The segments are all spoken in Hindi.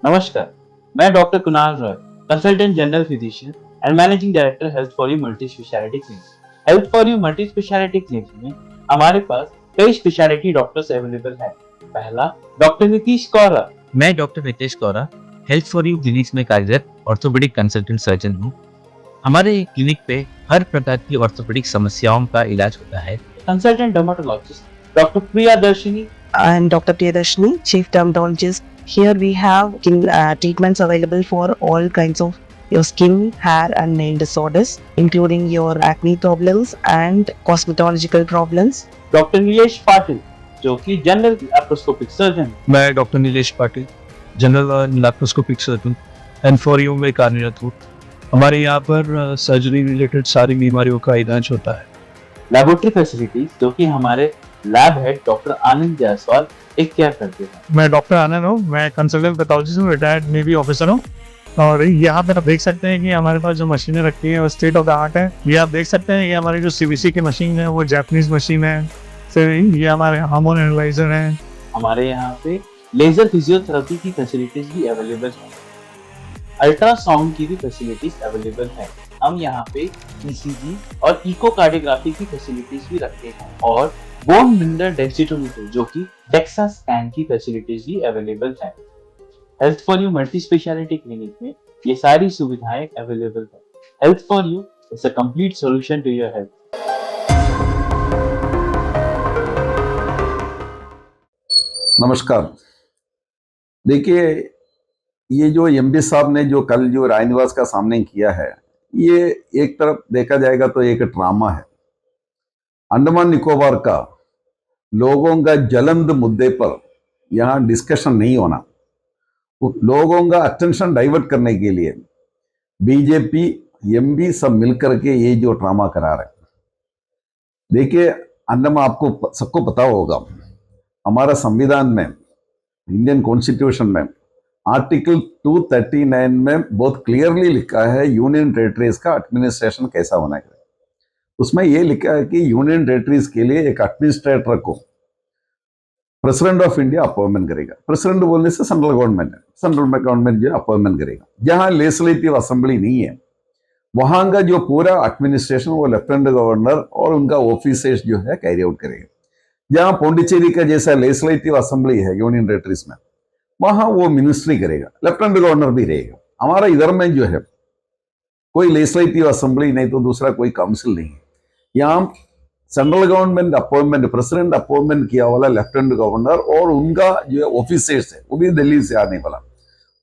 नमस्कार, मैं doctor Kunal Roy, consultant general physician and managing director health for you multi speciality clinic. Health for you multi speciality clinic में हमारे पास कई स्पेशलिटी डॉक्टर्स अवेलेबल हैं। पहला, डॉक्टर नीतीश कौरा। मैं doctor Nitesh Kaura health for you clinics में कार्यरत ऑर्थोपेडिक कंसल्टेंट सर्जन हूँ। हमारे क्लिनिक पे हर प्रकार की ऑर्थोपेडिक समस्याओं का इलाज होता है। कंसल्टेंट डर्मेटोलॉजिस्ट डॉक्टर प्रिया दर्शनी। I'm Dr. Priyadarshini, Chief Dermatologist. Here we have treatments available for all kinds of your skin, hair and nail disorders, including your acne problems and cosmetological problems. Doctor Nilesh Patil जो कि जनरल लैप्रोस्कोपिक सर्जन। मैं doctor Nilesh Patil general laparoscopic surgeon and for you में कार्यरत हूँ। हमारे यहाँ पर सर्जरी रिलेटेड सारी बीमारियों का इलाज होता है। लेबोरेटरी फैसिलिटीज जो कि हमारे लैब हेड डॉक्टर आनंद जायसवाल एक केयर करते हैं। मैं डॉक्टर आनंद हूँ, मैं कंसल्टेंट पैथोलॉजिस्ट हूँ, रिटायर्ड नेवी ऑफिसर हूँ। और यहाँ पे आप देख सकते हैं कि हमारे पास जो मशीनें रखी हैं वो स्टेट ऑफ द आर्ट है। ये आप देख सकते हैं, ये हमारी जो सीवीसी की मशीन है वो जापानीज मशीन है। फिर ये हमारे हार्मोन एनालाइजर हैं। हमारे यहाँ पे लेजर फिजियोथेरेपी की फैसिलिटीज भी अवेलेबल है। अल्ट्रासाउंड की भी फैसिलिटीज अवेलेबल है। हम यहाँ पे ईसीजी और इकोकार्डियोग्राफी की फैसिलिटीज भी रखते हैं और बोन मिनरल डेंसिटोमीटर जो कि डेक्सा स्कैन की फैसिलिटीज भी अवेलेबल है। Health for you multi speciality clinic में ये सारी सुविधाएं अवेलेबल है। Health for you is a complete solution to your health. नमस्कार। देखिए, ये जो एमडी साहब ने जो कल जो राय निवास का सामने किया है, ये एक तरफ देखा जाएगा तो एक ड्रामा है। अंडमान निकोबार का लोगों का ज्वलंत मुद्दे पर यहाँ डिस्कशन नहीं होना, लोगों का अटेंशन डाइवर्ट करने के लिए बीजेपी एमपी सब मिलकर के ये जो ड्रामा करा रहे हैं। देखिए, अंडमान आपको सबको पता होगा, हमारा संविधान में, इंडियन कॉन्स्टिट्यूशन में आर्टिकल 239 में बहुत क्लियरली लिखा है यूनियन टेरिटरीज का एडमिनिस्ट्रेशन कैसा होना चाहिए। उसमें यह लिखा है कि यूनियन टेरिटरीज के लिए एक एडमिनिस्ट्रेटर को प्रेसिडेंट ऑफ इंडिया अपॉइंटमेंट करेगा। प्रेसिडेंट बोलने से सेंट्रल गवर्नमेंट है, सेंट्रल गवर्नमेंट जो अपॉइंटमेंट करेगा। जहां लेजिस्लेटिव असेंबली नहीं है, वहां का जो पूरा एडमिनिस्ट्रेशन वो लेफ्टिनेंट गवर्नर और उनका ऑफिसर्स जो है कैरी आउट करेगा। जहां पौंडीचेरी का जैसा लेजिस्लेटिव असेंबली है यूनियन टेरिटरीज में, वहां वो मिनिस्ट्री करेगा, लेफ्टिनेंट गवर्नर भी रहेगा। हमारा इधर में जो है कोई लेजिस्लेटिव असेंबली नहीं तो दूसरा कोई काउंसिल नहीं है। यहाँ central government appointment, president appointment किया वाला लेफ्टिनेंट गवर्नर और उनका जो ऑफिसर्स है वो भी दिल्ली से आने वाला,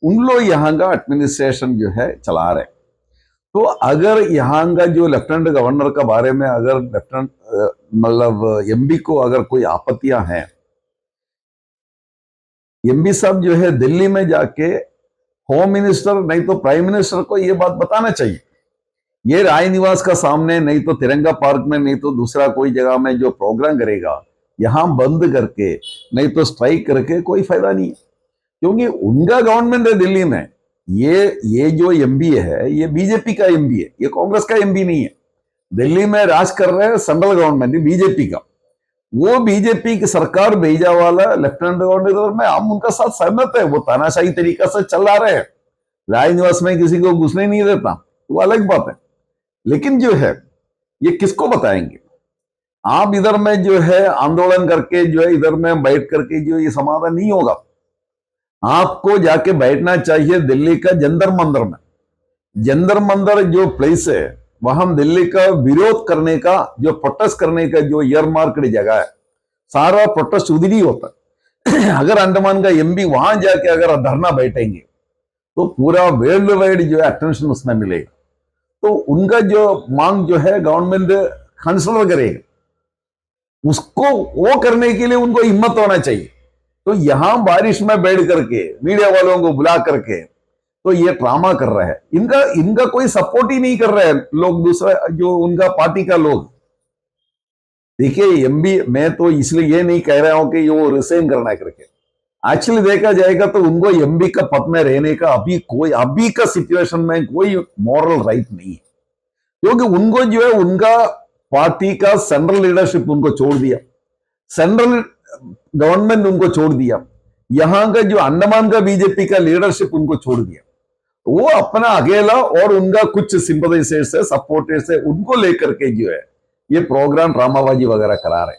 उन लोग यहाँ का एडमिनिस्ट्रेशन जो है चला रहे। तो अगर यहाँ का जो लेफ्टिनेंट गवर्नर का बारे में अगर लेफ्टिनेंट मतलब एमपी को अगर कोई आपत्तियां हैं, एमपी साहब जो है दिल्ली में जाके होम मिनिस्टर नहीं तो प्राइम मिनिस्टर को ये बात बताना चाहिए। ये राय निवास का सामने नहीं तो तिरंगा पार्क में नहीं तो दूसरा कोई जगह में जो प्रोग्राम करेगा, यहां बंद करके नहीं तो स्ट्राइक करके कोई फायदा नहीं है, क्योंकि उनका गवर्नमेंट है दिल्ली में। ये जो एमपी है ये बीजेपी का एमपी है, ये कांग्रेस का एमपी नहीं है। दिल्ली में राज कर रहे हैं सेंट्रल गवर्नमेंट बीजेपी का। वो बीजेपी की सरकार भेजा वाला लेफ्टिनेंट गवर्नर में हम उनका साथ सहमत है, वो तानाशाही तरीका से चला रहे हैं। राय निवास में किसी को घुसने नहीं देता, वो अलग बात है। लेकिन जो है ये किसको बताएंगे? आप इधर में जो है आंदोलन करके जो है इधर में बैठ करके जो ये समाधान नहीं होगा। आपको जाके बैठना चाहिए दिल्ली का जंतर मंतर में। जंतर मंतर जो प्लेस है वहां दिल्ली का विरोध करने का, जो प्रोटेस्ट करने का जो ईयर मार्केट जगह है, सारा प्रोटेस्ट उधर ही होता है। अगर अंडमान का एमपी वहां जाके अगर धरना बैठेंगे तो पूरा वर्ल्ड वाइड जो है अटेंशन उसमें मिलेगा। तो उनका जो मांग जो है गवर्नमेंट कंसिडर करेगा, उसको वो करने के लिए उनको हिम्मत होना चाहिए। तो यहां बारिश में बैठ करके मीडिया वालों को बुला करके तो ये ड्रामा कर रहा है। इनका कोई सपोर्ट ही नहीं कर रहे हैं लोग, दूसरा जो उनका पार्टी का लोग। देखिए, एमपी मैं तो इसलिए ये नहीं कह रहा हूं कि वो रिसाइन करना करके, एक्चुअली देखा जाएगा तो उनको एमपी का पद में रहने का अभी का सिचुएशन में कोई मॉरल राइट नहीं है, क्योंकि उनको जो है उनका पार्टी का सेंट्रल लीडरशिप उनको छोड़ दिया, सेंट्रल गवर्नमेंट उनको छोड़ दिया। यहाँ का जो अंडमान का बीजेपी का लीडरशिप उनको छोड़ दिया। वो अपना अकेला और उनका कुछ सिंपथाइजर्स है, सपोर्टर्स है, उनको लेकर के जो है ये प्रोग्राम ड्रामाबाजी वगैरह करा रहे।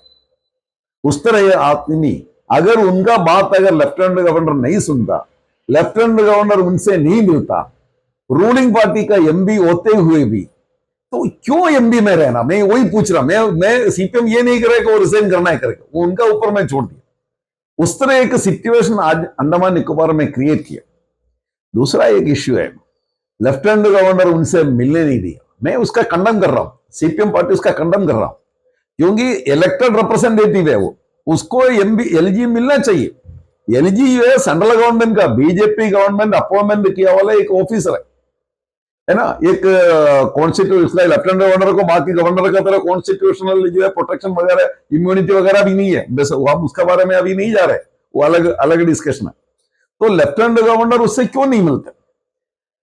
उस तरह ये आदमी अगर उनका बात अगर लेफ्टिनेंट गवर्नर नहीं सुनता, लेफ्टिनेंट गवर्नर उनसे नहीं मिलता, रूलिंग पार्टी का एमपी होते हुए भी, तो क्यों एमपी में रहना? मैं वही पूछ रहा, मैं सीपीएम ये नहीं करेगा वो रिजाइन करना है करेगा, वो उनका ऊपर मैं छोड़ दिया। उस तरह एक सिचुएशन आज अंडमान निकोबार में क्रिएट किया। दूसरा एक इश्यू है, लेफ्टिनेंट गवर्नर उनसे मिलने नहीं दिया। मैं उसका कंडम कर रहा हूं, सीपीएम पार्टी उसका कंडम कर रहा हूं, क्योंकि इलेक्टेड रिप्रेजेंटेटिव है वो, उसको एलजी मिलना चाहिए। एलजी जो है सेंट्रल गवर्नमेंट का, बीजेपी गवर्नमेंट अपॉइंटमेंट किया वाला एक ऑफिसर है ना, एक कॉन्स्टिट्यूशनल लेफ्टिनेंट गवर्नर को बाकी गवर्नर का तरह कॉन्स्टिट्यूशनल जो है प्रोटेक्शन वगैरह, इम्यूनिटी वगैरह भी नहीं है, बस हम उसका बारे में अभी नहीं जा रहे, वो अलग अलग डिस्कशन है। तो लेफ्टिनेंट गवर्नर उससे क्यों नहीं मिलते?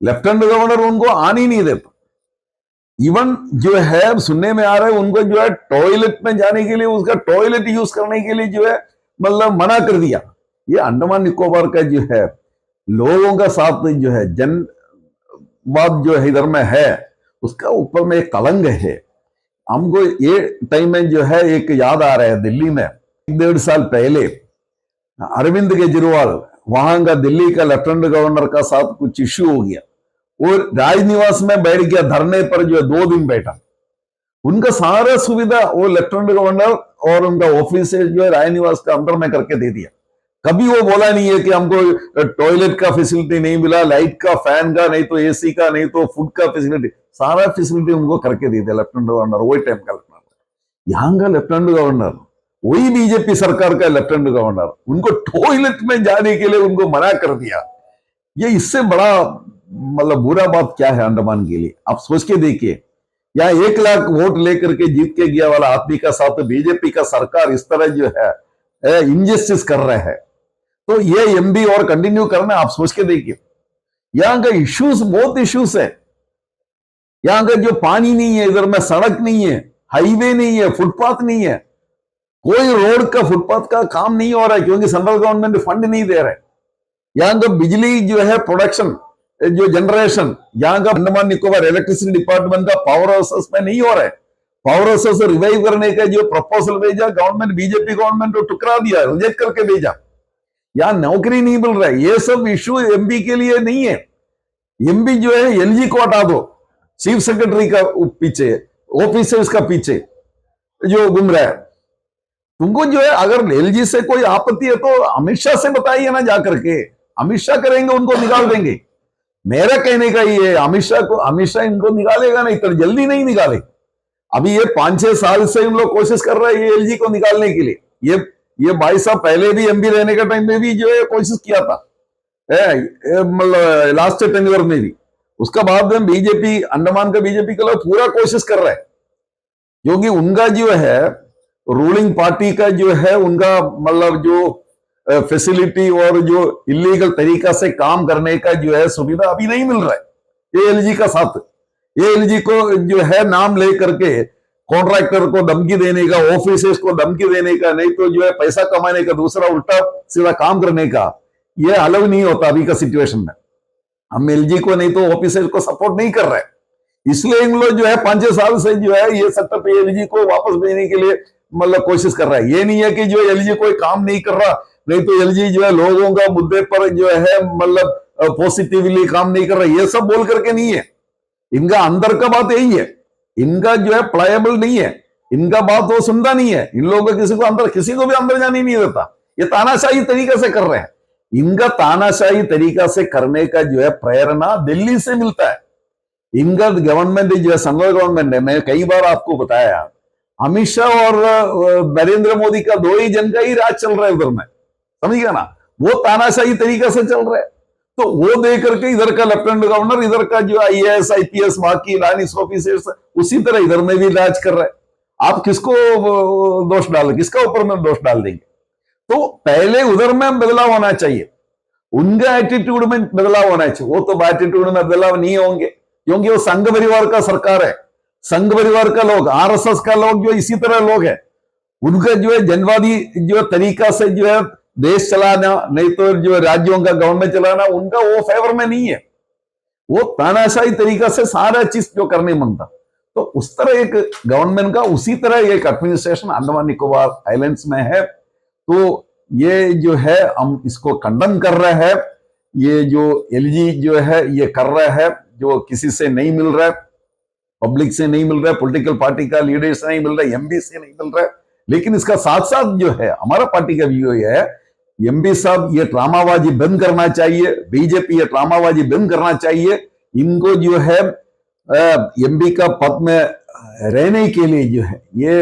लेफ्टिनेंट गवर्नर उनको आने ही नहीं देता। इवन जो है सुनने में आ रहा है उनको जो है टॉयलेट में जाने के लिए, उसका टॉयलेट यूज करने के लिए जो है मतलब मना कर दिया। ये अंडमान निकोबार का जो है लोगों का साथ जो है जन बात जो है इधर में है, उसका ऊपर में एक कलंक है। हमको ये टाइम में जो है एक याद आ रहा है, दिल्ली में 1.5 साल पहले अरविंद केजरीवाल वहां का दिल्ली का लेफ्टिनेंट गवर्नर का साथ कुछ इश्यू हो गया, और राजनिवास में बैठ गया धरने पर, जो है 2 दिन बैठा। उनका सारा सुविधा वो लेफ्टिनेंट गवर्नर और उनका ऑफिस जो है राजनिवास का अंदर में करके दे दिया। कभी वो बोला नहीं है कि हमको टॉयलेट का फैसिलिटी नहीं मिला, लाइट का, फैन का, नहीं तो एसी का, नहीं तो फूड का फैसिलिटी, सारा फैसिलिटी उनको करके दे दिया लेफ्टिनेंट गवर्नर, वही टाइम का लेफ्टिनेंट। यहाँ का लेफ्टिनेंट गवर्नर वही बीजेपी सरकार का लेफ्टिनेंट गवर्नर, उनको टॉयलेट में जाने के लिए उनको मना कर दिया। ये इससे बड़ा मतलब बुरा बात क्या है अंडमान के लिए? आप सोच के देखिए, यहाँ 1 लाख वोट लेकर के जीत के गया वाला आदमी का साथ बीजेपी का सरकार इस तरह जो है इनजस्टिस कर रहे हैं, तो ये एमबी और कंटिन्यू करना, आप सोच के देखिए। यहाँ का इश्यूज बहुत इश्यूज है। यहाँ का जो पानी नहीं है, इधर में सड़क नहीं है, हाईवे नहीं है, फुटपाथ नहीं है, कोई रोड का फुटपाथ का काम नहीं हो रहा है, क्योंकि सेंट्रल गवर्नमेंट फंड नहीं दे रहा है। यहाँ का बिजली जो है प्रोडक्शन, जो जनरेशन, यहाँ का अंडमान निकोबार इलेक्ट्रिसिटी डिपार्टमेंट का पावर हाउसेस में नहीं हो रहा है। पावर हाउसेस रिवाइव करने का जो प्रपोजल भेजा गवर्नमेंट, बीजेपी गवर्नमेंट को टुकरा दिया, रिजेक्ट करके भेजा। यहाँ नौकरी नहीं मिल रहा है। ये सब इश्यू एमपी के लिए नहीं है। एमपी जो है एलजी को हटा दो, चीफ सेक्रेटरी का पीछे, ऑफिसर्स का पीछे जो घूम रहा है। तुमको जो है अगर एलजी से कोई आपत्ति है तो अमित शाह से बताइए ना, जाकर के अमित शाह करेंगे, उनको निकाल देंगे। मेरा कहने का ये, अमित शाह इनको निकालेगा नहीं, इतना जल्दी नहीं निकाले। अभी ये 5-6 साल से हम लोग कोशिश कर रहे हैं ये एलजी को निकालने के लिए। ये भाई साहब पहले भी एमपी रहने के टाइम में भी जो है कोशिश किया था, मतलब लास्ट टेन्योर में भी। उसका बाद में बीजेपी, अंडमान का बीजेपी के लोग पूरा कोशिश कर रहे हैं, क्योंकि उनका जो है रूलिंग पार्टी का जो है उनका मतलब जो फैसिलिटी और जो इलीगल तरीका से काम करने का जो है सुविधा अभी नहीं मिल रहा है। ये एलजी का साथ, ये एलजी को जो है नाम ले करके कॉन्ट्रैक्टर को धमकी देने का, ऑफिसर्स को धमकी देने का, नहीं तो जो है पैसा कमाने का, दूसरा उल्टा सीधा काम करने का, ये अलग नहीं होता अभी का सिचुएशन में। हम एलजी को नहीं तो ऑफिसर्स को सपोर्ट नहीं कर रहे, इसलिए इन लोग जो है 5-6 साल से जो है ये सेटअप एलजी को वापस भेजने के लिए मतलब कोशिश कर रहा है। ये नहीं है कि जो एलजी कोई काम नहीं कर रहा, नहीं तो एलजी जो है लोगों का मुद्दे पर जो है मतलब पॉजिटिवली काम नहीं कर रहा, ये सब बोल करके नहीं है। इनका अंदर का बात यही है, इनका जो है प्लायबल नहीं है, इनका बात वो सुनता नहीं है। इन लोगों को किसी को भी अंदर जाने नहीं देता। ये तानाशाही तरीके से कर रहे हैं। इनका तानाशाही तरीका से करने का जो है प्रेरणा दिल्ली से मिलता है। इनका गवर्नमेंट जो है सेंट्रल गवर्नमेंट है, मैं कई बार आपको बताया, अमित शाह और नरेंद्र मोदी का 2 ही जन का ही राज चल रहा है उधर में, समझिएगा ना। वो तानाशाही तरीका से चल रहा है, तो वो दे करके इधर का लेफ्टिनेंट गवर्नर, इधर का जो IAS IPS बाकी लाइन्स ऑफिसर्स उसी तरह इधर में भी राज कर रहा है। आप किसको दोष डाल, किसका ऊपर में दोष डाल देंगे? तो पहले उधर में बदलाव होना चाहिए, उनका एटीट्यूड में बदलाव होना चाहिए। वो तो एटीट्यूड में बदलाव नहीं होंगे, क्योंकि वो संघ परिवार का सरकार है, संघ परिवार का लोग, RSS का लोग जो इसी तरह लोग है, उनका जो है जनवादी जो तरीका से जो है देश चलाना, नहीं तो जो राज्यों का गवर्नमेंट चलाना, उनका वो फेवर में नहीं है। वो तानाशाही तरीका से सारा चीज जो करने मांगता, तो उस तरह एक गवर्नमेंट का, उसी तरह एक एडमिनिस्ट्रेशन अंडमान निकोबार आइलैंड्स में है। तो ये जो है हम इसको कंडम कर रहे हैं। ये जो एलजी जो है ये कर रहा है, जो किसी से नहीं मिल रहा है, पब्लिक से नहीं मिल रहा है, पॉलिटिकल पार्टी का लीडर से नहीं मिल रहा है, एमपी से नहीं मिल रहा है। लेकिन इसका साथ साथ जो है हमारा पार्टी का व्यू ये है, एमपी साहब ये ड्रामाबाजी बंद करना चाहिए, बीजेपी ये ड्रामाबाजी बंद करना चाहिए। इनको जो है एमपी का पद में रहने के लिए जो है ये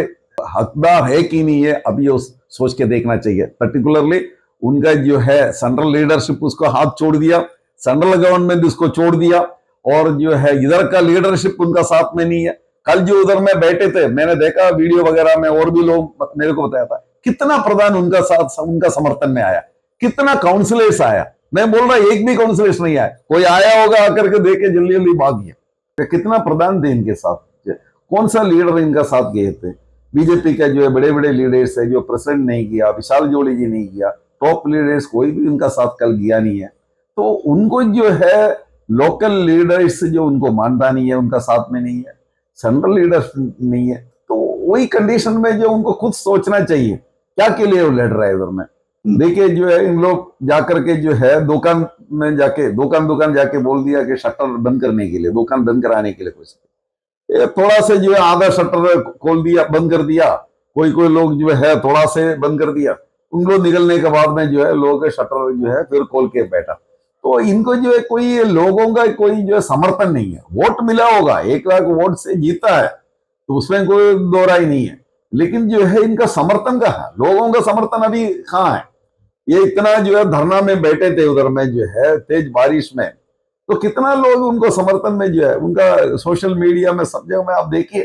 हकदार है कि नहीं है, अभी ये सोच के देखना चाहिए। पर्टिकुलरली उनका जो है सेंट्रल लीडरशिप उसको हाथ छोड़ दिया, सेंट्रल गवर्नमेंट उसको छोड़ दिया, और जो है इधर का लीडरशिप उनका साथ में नहीं है। कल जो उधर में बैठे थे, मैंने देखा वीडियो वगैरह में, और भी लोग मेरे को बताया था, कितना प्रधान उनका साथ, उनका समर्थन में आया, कितना काउंसिलर्स आया। मैं बोल रहा एक भी काउंसिलर्स नहीं आया, कोई आया होगा आकर के देखे जल्दी जल्दी भाग गया। कितना प्रधान थे इनके साथ, कौन सा लीडर इनका साथ गए थे। बीजेपी का जो है बड़े बड़े लीडर्स है, जो प्रेसिडेंट नहीं किया, विशाल जोड़ी जी नहीं किया, टॉप लीडर्स कोई भी उनका साथ कल गया नहीं है। तो उनको जो है लोकल लीडर्स जो उनको मानता नहीं है, उनका साथ में नहीं है, सेंट्रल लीडर्स नहीं है। तो वही कंडीशन में जो उनको खुद सोचना चाहिए क्या के लिए वो लड़ रहा है इधर में। देखिए जो है इन लोग जाकर के जो है दुकान में जाके दुकान जाके बोल दिया कि शटर बंद करने के लिए, दुकान बंद कराने के लिए, कुछ थोड़ा से जो है आधा शटर खोल दिया, बंद कर दिया, कोई लोग जो है थोड़ा से बंद कर दिया, उन लोग निकलने के बाद में जो है लोगों के शटर जो है फिर खोल के बैठा। तो इनको जो है कोई लोगों का कोई जो है समर्थन नहीं है। वोट मिला होगा, 1 लाख वोट से जीता है, तो उसमें कोई दो राय नहीं है, लेकिन जो है इनका समर्थन कहाँ है, लोगों का समर्थन अभी कहाँ है। ये इतना जो है धरना में बैठे थे उधर में जो है तेज बारिश में, तो कितना लोग उनको समर्थन में जो है, उनका सोशल मीडिया में सब जगह में आप देखिए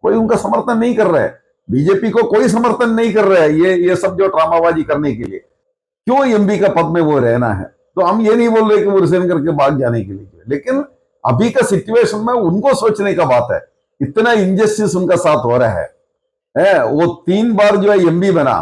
कोई उनका समर्थन नहीं कर रहा है। बीजेपी को कोई समर्थन नहीं कर रहा है ये सब जो ड्रामाबाजी करने के लिए। क्यों एमपी का पद में वो रहना है? तो हम ये नहीं बोल रहे कि वो रिजाइन करके भाग जाने के लिए, लेकिन अभी का सिचुएशन में उनको सोचने का बात है। इतना इंजस्टिस उनका साथ हो रहा है। वो 3 बार जो है एमपी बना,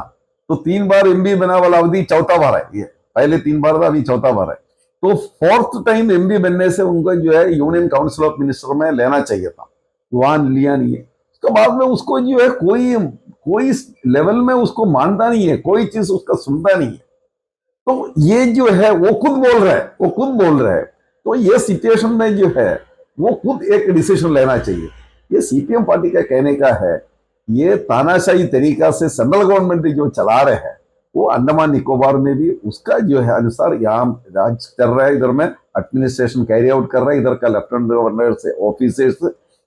तो 3 बार एमपी बना वाला अवधि चौथा बार है, ये पहले 3 बार था, अभी चौथा बार है। तो 4th टाइम एमपी बनने से उनको जो है यूनियन काउंसिल ऑफ मिनिस्टर में लेना चाहिए था, वहां लिया नहीं है। उसके बाद में उसको जो है कोई लेवल में उसको मानता नहीं है, कोई चीज उसका सुनता नहीं है। तो ये जो है वो खुद बोल रहा है, तो ये सिचुएशन में जो है वो खुद एक डिसीजन लेना चाहिए। ये सीपीएम पार्टी का कहने का है, ये तानाशाही तरीका से सेंट्रल गवर्नमेंट जो चला रहे हैं वो अंडमान निकोबार में भी उसका जो है अनुसार यहाँ राज कर रहा है, इधर में एडमिनिस्ट्रेशन कैरी आउट कर रहा है, इधर का लेफ्टिनेंट गवर्नर से ऑफिसर्स,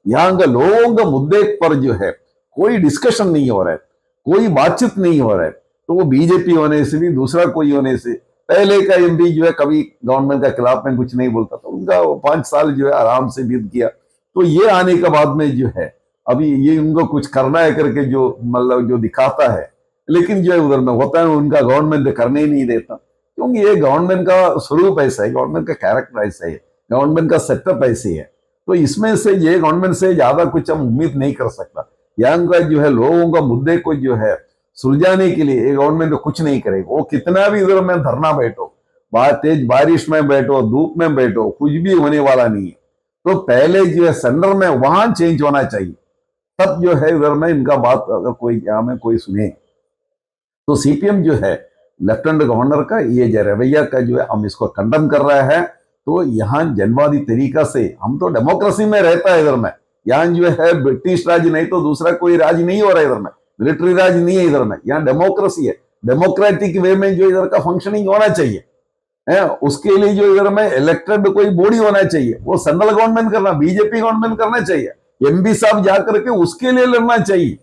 यहाँ का लोगों का मुद्दे पर जो है कोई डिस्कशन नहीं हो रहा है, कोई बातचीत नहीं हो रहा है। तो वो बीजेपी होने से भी, दूसरा कोई होने से, पहले का एमपी जो है कभी गवर्नमेंट का खिलाफ में कुछ नहीं बोलता था, उनका 5 साल जो है आराम से बीत गया। तो ये आने के बाद में जो है अभी ये उनको कुछ करना है करके जो मतलब जो दिखाता है, लेकिन जो है उधर में होता है उनका गवर्नमेंट करने ही नहीं देता, क्योंकि ये गवर्नमेंट का स्वरूप ऐसा है, गवर्नमेंट का कैरेक्टर ऐसा है, गवर्नमेंट का सेटअप ऐसे है। तो इसमें से ये गवर्नमेंट से ज्यादा कुछ हम उम्मीद नहीं कर सकता। यहाँ का जो है लोगों का मुद्दे को जो है सुलझाने के लिए ये गवर्नमेंट तो कुछ नहीं करेगा। वो कितना भी इधर में धरना बैठो, तेज बारिश में बैठो, धूप में बैठो, कुछ भी होने वाला नहीं है। तो पहले जो है सेंटर में वहां चेंज होना चाहिए, तब जो है इधर में इनका बात अगर कोई यहाँ में कोई सुने। तो सीपीएम जो है लेफ्टिनेंट गवर्नर का ये जो रवैया का जो है हम इसको कंडम कर रहा है। तो यहाँ जनवादी तरीका से, हम तो डेमोक्रेसी में रहता है इधर में, यहाँ जो है ब्रिटिश राज नहीं तो दूसरा कोई राज नहीं हो रहा है इधर में, मिलिट्री राज नहीं है इधर में, यहाँ डेमोक्रेसी है। डेमोक्रेटिक वे में जो इधर का फंक्शनिंग होना चाहिए है, उसके लिए जो इधर में इलेक्टेड कोई बॉडी होना चाहिए, वो सेंट्रल गवर्नमेंट करना, बीजेपी गवर्नमेंट करना चाहिए, एमपी साहब जाकर के उसके लिए लड़ना चाहिए।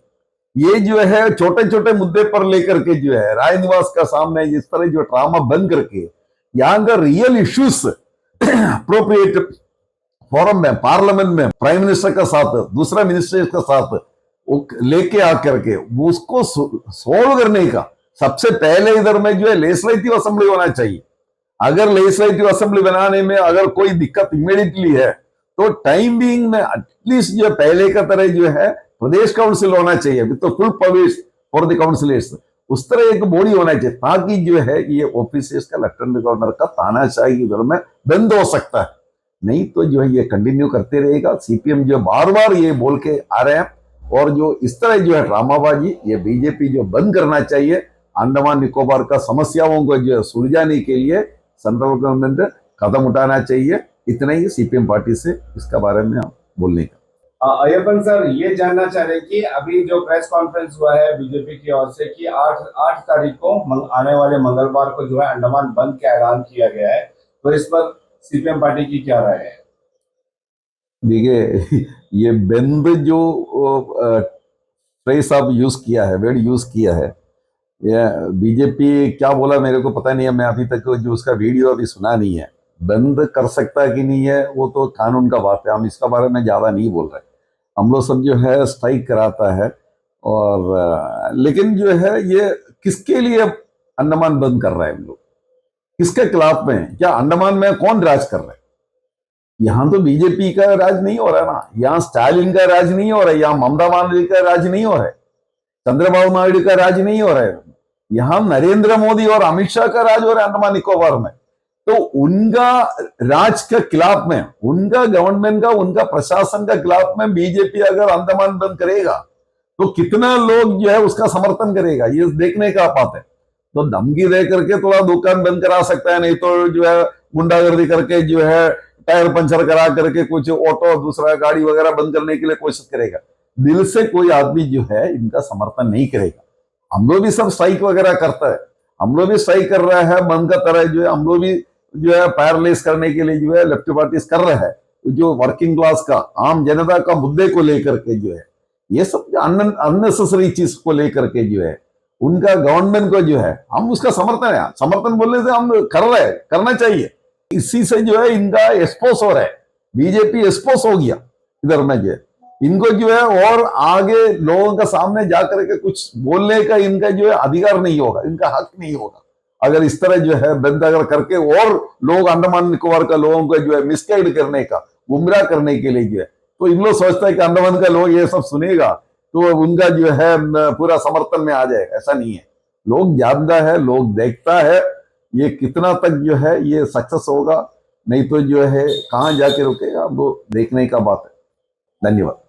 ये जो है छोटे छोटे मुद्दे पर लेकर के जो है राय निवास का सामने जिस तरह जो ड्रामा बंद करके यहाँ का रियल इश्यूज अप्रोप्रिएट फोरम में, पार्लियामेंट में, प्राइम मिनिस्टर का साथ, दूसरा मिनिस्टर का साथ लेके आकर के उसको सोल्व करने का सबसे पहले इधर में जो है लेजिस्लेटिव असेंबली होना चाहिए। अगर लेजिस्लेटिव असेंबली बनाने में अगर कोई दिक्कत इमीडिएटली है तो टाइम बीइंग में एटलीस्ट जो पहले का तरह जो है प्रदेश काउंसिल होना चाहिए विद फुल प्रवेश फॉर द काउंसिलर्स। उस तरह एक बॉडी होना चाहिए ताकि जो है ये ऑफिसर्स का लेफ्टिनेंट गवर्नर का तानाशाही की घर में बंद हो सकता है। नहीं तो जो है ये कंटिन्यू करते रहेगा। सीपीएम जो बार बार ये बोल के आ रहे हैं और जो इस तरह जो है ड्रामाबाजी ये बीजेपी जो बंद करना चाहिए। अंडमान निकोबार का समस्याओं को जो सुलझाने के लिए सेंट्रल गवर्नमेंट कदम उठाना चाहिए। इतना ही सीपीएम पार्टी से इसका बारे में हम बोलने का। अय्यप्पन सर, ये जानना चाह रहे हैं कि अभी जो प्रेस कॉन्फ्रेंस हुआ है बीजेपी की ओर से कि 8 तारीख को आने वाले मंगलवार को जो है अंडमान बंद का ऐलान किया गया है, तो इस पर सीपीएम पार्टी की क्या राय है? देखिए ये बंद जो फ्रेज आप यूज किया है, वर्ड यूज किया है, बीजेपी क्या बोला मेरे को पता नहीं है। मैं अभी तक जो उसका वीडियो अभी सुना नहीं है। बंद कर सकता है कि नहीं है वो तो कानून का बात है, हम इसका बारे में ज्यादा नहीं बोल रहे। हम लोग सब जो है स्ट्राइक कराता है और लेकिन जो है ये किसके लिए अंडमान बंद कर रहा है हम लोग, किसके खिलाफ में? क्या अंडमान में कौन राज कर रहा है? यहाँ तो बीजेपी का राज नहीं हो रहा है ना, यहाँ स्टालिन का राज नहीं हो रहा है, यहाँ ममता बनर्जी का राज नहीं हो रहा है, चंद्रबाबू नायडू का राज नहीं हो रहा है। यहाँ नरेंद्र मोदी और अमित शाह का राज हो रहा है अंडमान निकोबार में। तो उनका राज के खिलाफ में, उनका गवर्नमेंट का, उनका प्रशासन का खिलाफ में बीजेपी अगर अंडमान बंद करेगा तो कितना लोग जो है उसका समर्थन करेगा, ये देखने का बात है। तो धमकी दे करके थोड़ा दुकान बंद करा सकता है, नहीं तो जो है गुंडागर्दी करके जो है टायर पंचर करा करके कुछ ऑटो दूसरा गाड़ी वगैरह बंद करने के लिए कोशिश करेगा। दिल से कोई आदमी जो है इनका समर्थन नहीं करेगा। हम लोग भी सब स्ट्राइक वगैरह करता है, हम लोग भी स्ट्राइक कर रहा है बंद का तरह जो है, हम लोग भी जो है पायरलेस करने के लिए जो है लेफ्ट पार्टीज कर रहा है। जो वर्किंग क्लास का, आम जनता का मुद्दे को लेकर के जो है ये सब अननेसेसरी चीज को लेकर के जो है उनका गवर्नमेंट को जो है हम उसका समर्थन है, समर्थन बोलने से हम कर रहे हैं, करना चाहिए। इसी से जो है इनका एक्सपोज हो रहा है, बीजेपी एक्सपोज हो गया इधर में जो है। इनको जो है और आगे लोगों का सामने जाकर के कुछ बोलने का इनका जो है अधिकार नहीं होगा, इनका हक नहीं होगा। अगर इस तरह जो है बंद अगर करके और लोग अंडमान निकोबार का लोगों को जो है मिसगाइड करने का, गुमराह करने के लिए जो है, तो इन लोग सोचता है कि अंडमान का लोग ये सब सुनेगा तो उनका जो है पूरा समर्थन में आ जाएगा। ऐसा नहीं है, लोग जानता है, लोग देखता है ये कितना तक जो है ये सक्सेस होगा, नहीं तो जो है कहाँ जाके रुकेगा वो देखने का बात है। धन्यवाद।